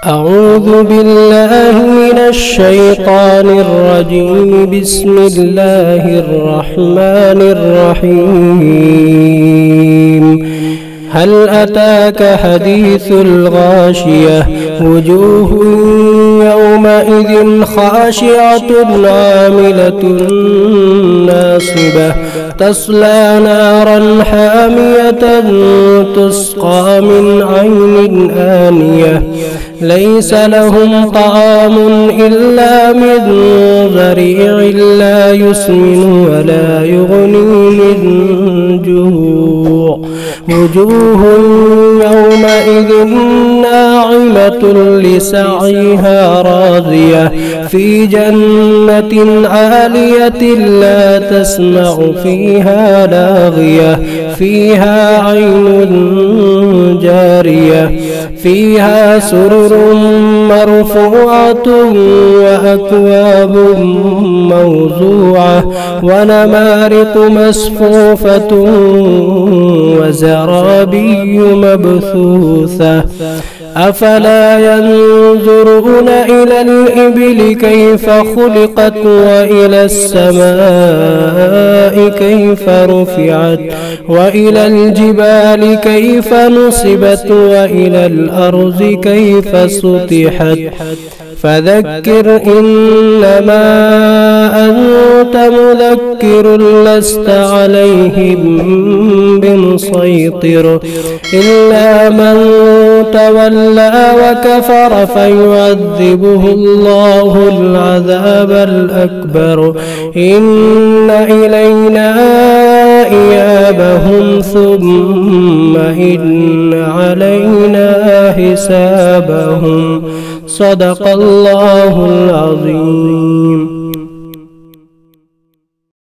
أعوذ بالله من الشيطان الرجيم. بسم الله الرحمن الرحيم. هل أتاك حديث الغاشية؟ وجوه يومئذ خاشعة عاملة ناصبة تصلى نارا حامية تسقى من عين آنية ليس لهم طعام إلا من ضريع لا يسمن ولا يغني من جوع. وجوه يومئذ ناعمة لسعيها راضية في جنة عالية لا تسمع فيها لاغية فيها عين جارية فيها سرر مرفوعة وأكواب موضوعة ونمارق مصفوفة وزرابي مبثوثة. أفلا ينظرون إلى الإبل كيف خلقت وإلى السماء كيف رفعت وإلى الجبال كيف نصبت وإلى الأرض كيف سطحت. فذكر إنما أنت مذكر لست عليهم بمسيطر إلا من تولى وكفر فيعذبه الله العذاب الأكبر. إن إلينا إيابهم ثم إن علينا حسابهم. صدق الله العظيم.